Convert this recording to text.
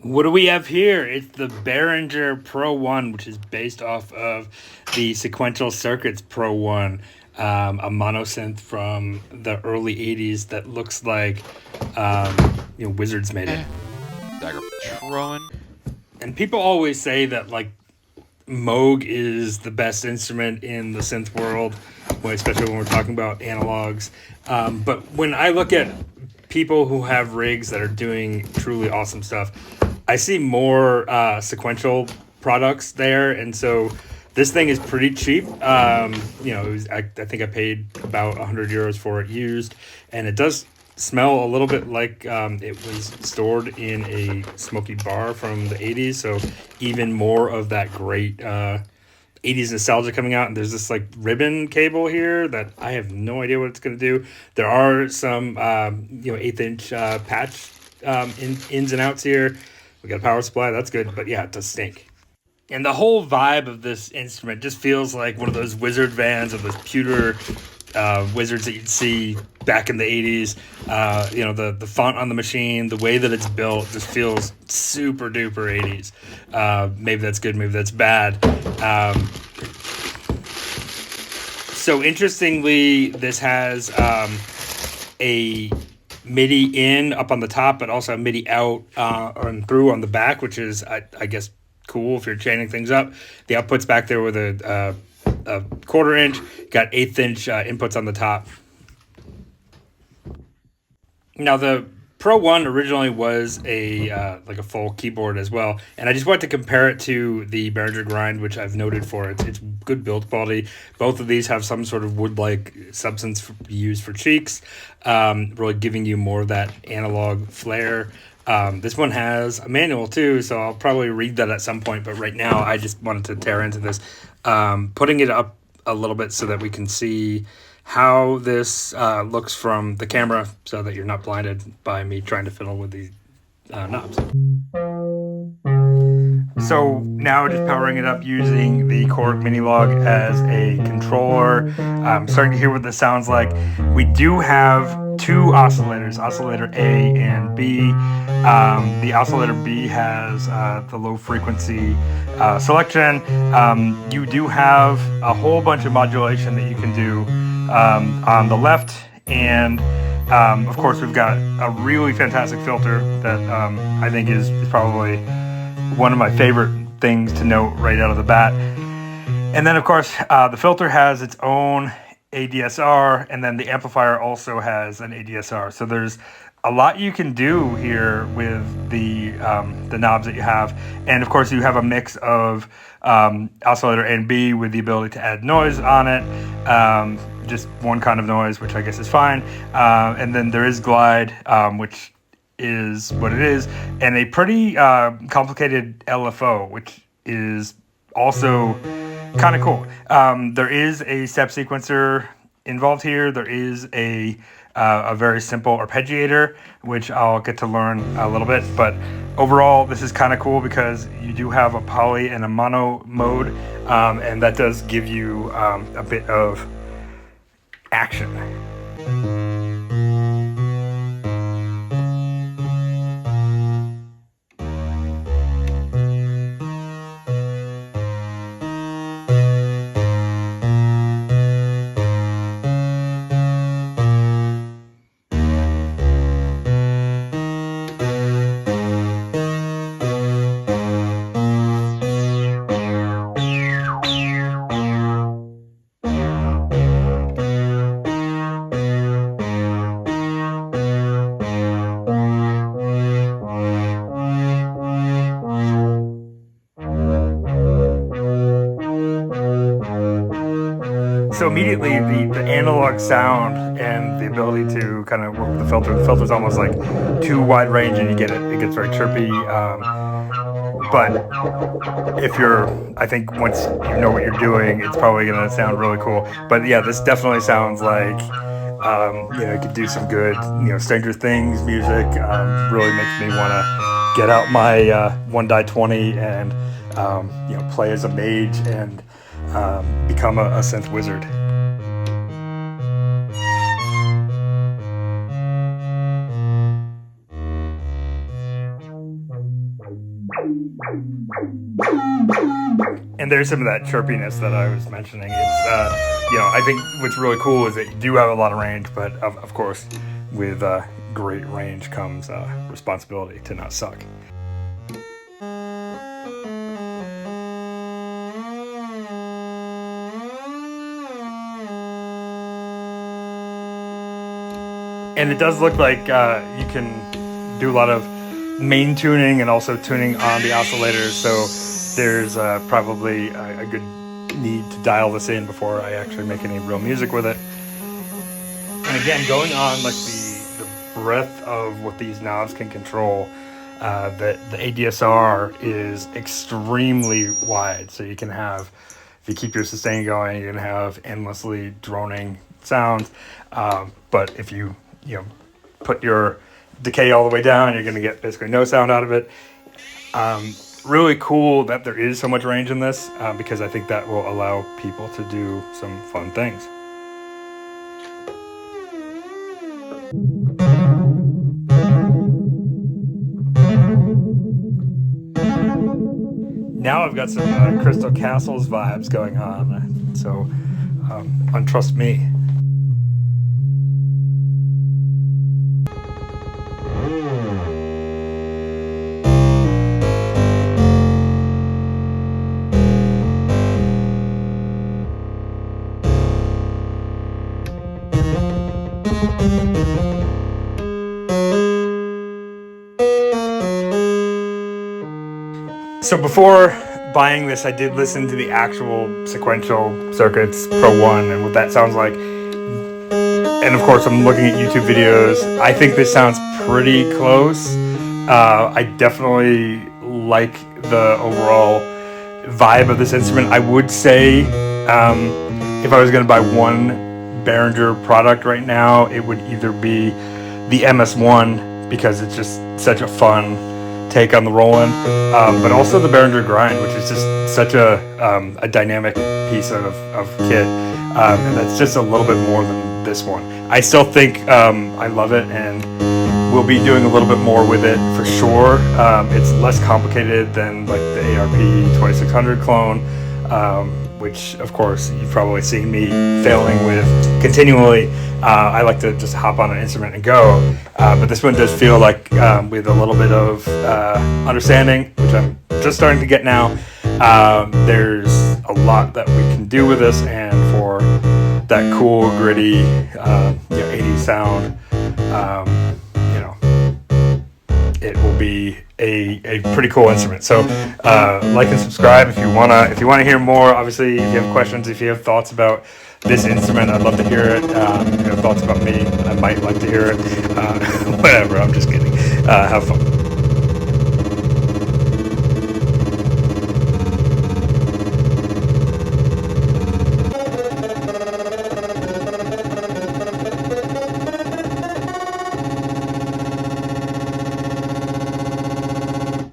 What do we have here? It's the Behringer Pro One, which is based off of the Sequential Circuits Pro One, a monosynth from the early '80s that looks like wizards made it. Dagger Trowan. And people always say that like Moog is the best instrument in the synth world, especially when we're talking about analogs. But when I look at people who have rigs that are doing truly awesome stuff, I see more sequential products there, and so this thing is pretty cheap. I think I paid about €100 for it used, and it does smell a little bit like it was stored in a smoky bar from the '80s. So even more of that great '80s nostalgia coming out. And there's this like ribbon cable here that I have no idea what it's going to do. There are some 1/8" patch ins and outs here. We got a power supply, that's good, but yeah, it does stink. And the whole vibe of this instrument just feels like one of those wizard vans of those pewter wizards that you'd see back in the '80s. The font on the machine, the way that it's built, just feels super duper '80s. Maybe that's good, maybe that's bad. So interestingly, this has a MIDI in up on the top, but also a MIDI out and through on the back, which is, I guess, cool if you're chaining things up. The output's back there with a 1/4 inch, got 1/8" inputs on the top. Now the Pro One originally was a full keyboard as well, and I just wanted to compare it to the Behringer Grind, which I've noted for its good build quality. Both of these have some sort of wood-like substance used for cheeks, really giving you more of that analog flair. This one has a manual too, so I'll probably read that at some point, but right now I just wanted to tear into this, putting it up a little bit so that we can see how this looks from the camera so that you're not blinded by me trying to fiddle with the knobs. So now just powering it up using the Korg Minilog as a controller. I'm starting to hear what this sounds like. We do have two oscillators, oscillator A and B. The oscillator B has the low frequency selection. You do have a whole bunch of modulation that you can do on the left, and of course we've got a really fantastic filter that I think is probably one of my favorite things to note right out of the bat. And then of course the filter has its own ADSR, and then the amplifier also has an ADSR. So there's a lot you can do here with the knobs that you have. And of course you have a mix of oscillator A and B with the ability to add noise on it. Just one kind of noise, which I guess is fine. And then there is glide, which is what it is, and a pretty complicated LFO, which is also kind of cool. There is a step sequencer involved here. There is a very simple arpeggiator, which I'll get to learn a little bit. But overall, this is kind of cool because you do have a poly and a mono mode, and that does give you a bit of action. So immediately the analog sound and the ability to kind of work with the filter's almost like too wide range, and it gets very chirpy. But I think once you know what you're doing, it's probably going to sound really cool. But yeah, this definitely sounds like, you could do some good, Stranger Things music. Really makes me want to get out my 1-20 and, play as a mage and become a synth wizard. And there's some of that chirpiness that I was mentioning. It's, I think what's really cool is that you do have a lot of range, but of course, with great range comes responsibility to not suck. And it does look like you can do a lot of main tuning and also tuning on the oscillators, so there's probably a good need to dial this in before I actually make any real music with it. And again, going on like the breadth of what these knobs can control, the ADSR is extremely wide, so you can have, if you keep your sustain going, you can have endlessly droning sounds, but if you put your decay all the way down, you're going to get basically no sound out of it. Really cool that there is so much range in this, because I think that will allow people to do some fun things. Now I've got some Crystal Castles vibes going on, so untrust me. So before buying this, I did listen to the actual Sequential Circuits Pro One and what that sounds like. And of course, I'm looking at YouTube videos. I think this sounds pretty close. I definitely like the overall vibe of this instrument. I would say if I was going to buy one Behringer product right now, it would either be the MS1, because it's just such a fun take on the Roland, but also the Behringer Grind, which is just such a dynamic piece of kit, and that's just a little bit more than this one. I still think I love it, and we'll be doing a little bit more with it for sure. It's less complicated than like the ARP 2600 clone, which of course you've probably seen me failing with continually. I like to just hop on an instrument and go, but this one does feel like with a little bit of understanding, which I'm just starting to get now, there's a lot that we can do with this, and for that cool, gritty 80s sound, it will be a pretty cool instrument. So like and subscribe if you wanna hear more. Obviously, if you have questions, if you have thoughts about this instrument, I'd love to hear it. If you have thoughts about me, I might like to hear it. Whatever, I'm just kidding. Have fun.